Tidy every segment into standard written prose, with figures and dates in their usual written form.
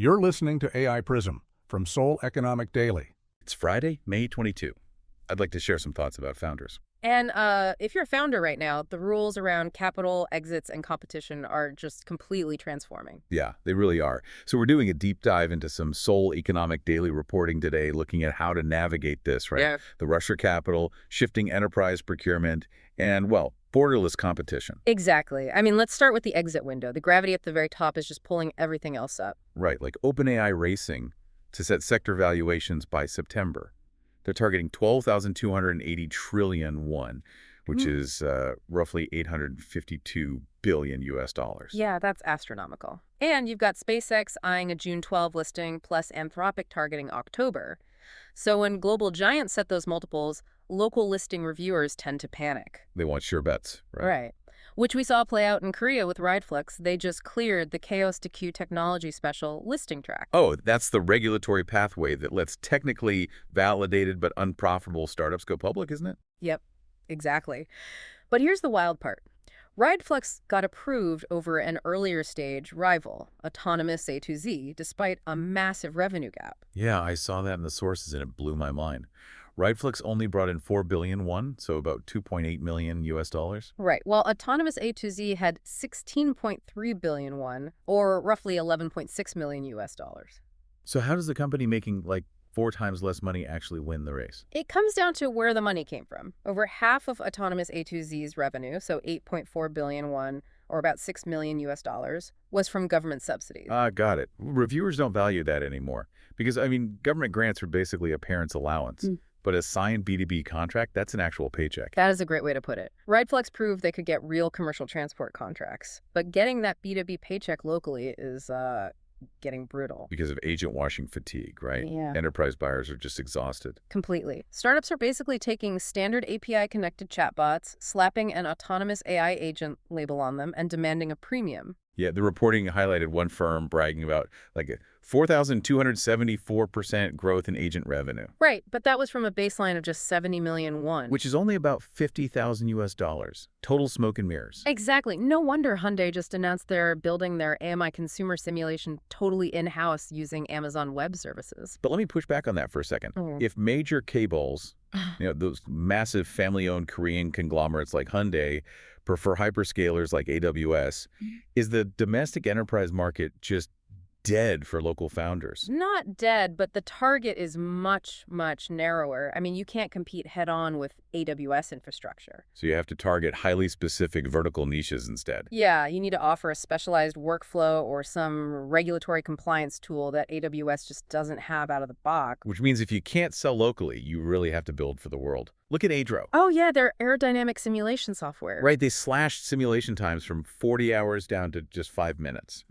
You're listening to AI Prism from Seoul Economic Daily. It's Friday, May 22. I'd like to share some thoughts about founders. And if you're a founder right now, the rules around capital, exits, and competition are just completely transforming. Yeah, they really are. So we're doing a deep dive into some Seoul Economic Daily reporting today, looking at how to navigate this, right? Yeah. The rush for capital, shifting enterprise procurement, and, well, borderless competition. Exactly. I mean, let's start with the exit window. The gravity at the very top is just pulling everything else up. Right, like OpenAI racing to set sector valuations by September. They're targeting 12,280 trillion won, which is roughly 852 billion US dollars. Yeah, that's astronomical. And you've got SpaceX eyeing a June 12 listing, plus Anthropic targeting October. So when global giants set those multiples, local listing reviewers tend to panic. They want sure bets, right? Right. Which we saw play out in Korea with RideFlux. They just cleared the KOSDAQ technology special listing track. Oh, that's the regulatory pathway that lets technically validated but unprofitable startups go public, isn't it? Yep, exactly. But here's the wild part. RideFlux got approved over an earlier stage rival, autonomous A2Z, despite a massive revenue gap. Yeah, I saw that in the sources and it blew my mind. RideFlux only brought in 4 billion won, so about 2.8 million US dollars. Right, while autonomous A2Z had 16.3 billion won, or roughly 11.6 million US dollars. So how does the company making like 4 times less money actually win the race? It comes down to where the money came from. Over half of autonomous A2Z's revenue, so 8.4 billion won, or about 6 million US dollars, was from government subsidies. Got it. Reviewers don't value that anymore because, I mean, government grants are basically a parent's allowance. But a signed B2B contract, that's an actual paycheck. That is a great way to put it. RideFlux proved they could get real commercial transport contracts. But getting that B2B paycheck locally is getting brutal. Because of agent washing fatigue, right? Yeah. Enterprise buyers are just exhausted. Completely. Startups are basically taking standard API-connected chatbots, slapping an autonomous AI agent label on them, and demanding a premium. Yeah, the reporting highlighted one firm bragging about like a 4,274% growth in agent revenue. Right, but that was from a baseline of just 70 million won. Which is only about 50,000 US dollars. Total smoke and mirrors. Exactly. No wonder Hyundai just announced they're building their AIMI consumer simulation totally in-house using Amazon Web Services. But let me push back on that for a second. If major chaebols, those massive family-owned Korean conglomerates like Hyundai, prefer hyperscalers like AWS, is the domestic enterprise market just dead for local founders? Not dead, but the target is much, much narrower. I mean, you can't compete head-on with AWS infrastructure. So you have to target highly specific vertical niches instead. Yeah, you need to offer a specialized workflow or some regulatory compliance tool that AWS just doesn't have out of the box. Which means if you can't sell locally, you really have to build for the world. Look at Aedro. Oh yeah, their aerodynamic simulation software. Right, they slashed simulation times from 40 hours down to just 5 minutes.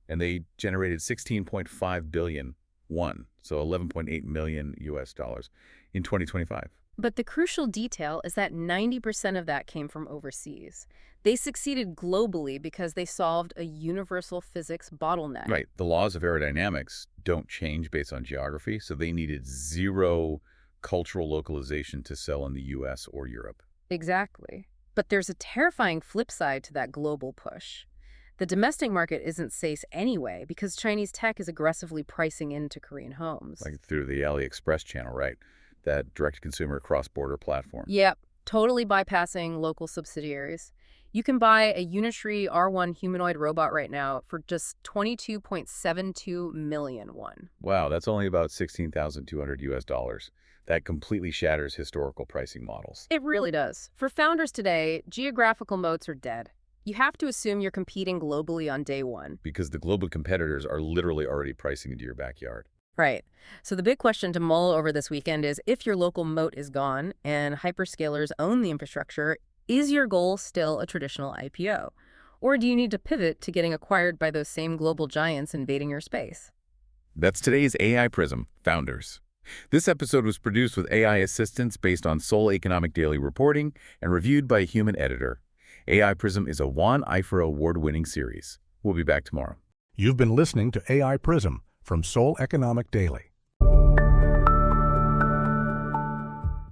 And they generated 16.5 billion won, so 11.8 million US dollars in 2025. But the crucial detail is that 90% of that came from overseas. They succeeded globally because they solved a universal physics bottleneck. Right. The laws of aerodynamics don't change based on geography, so they needed zero cultural localization to sell in the US or Europe. Exactly. But there's a terrifying flip side to that global push. The domestic market isn't safe anyway because Chinese tech is aggressively pricing into Korean homes. Like through the Aliexpress channel, right? That direct-to-consumer cross-border platform. Yep, totally bypassing local subsidiaries. You can buy a Unitree R1 humanoid robot right now for just 22.72 million won. Wow, that's only about 16,200 US dollars. That completely shatters historical pricing models. It really does. For founders today, geographical moats are dead. You have to assume you're competing globally on day one. Because the global competitors are literally already pricing into your backyard. Right. So the big question to mull over this weekend is, if your local moat is gone and hyperscalers own the infrastructure, is your goal still a traditional IPO? Or do you need to pivot to getting acquired by those same global giants invading your space? That's today's AI Prism, Founders. This episode was produced with AI assistance based on Seoul Economic Daily reporting and reviewed by a human editor. AI Prism is a Juan Eifer award-winning series. We'll be back tomorrow. You've been listening to AI Prism from Seoul Economic Daily.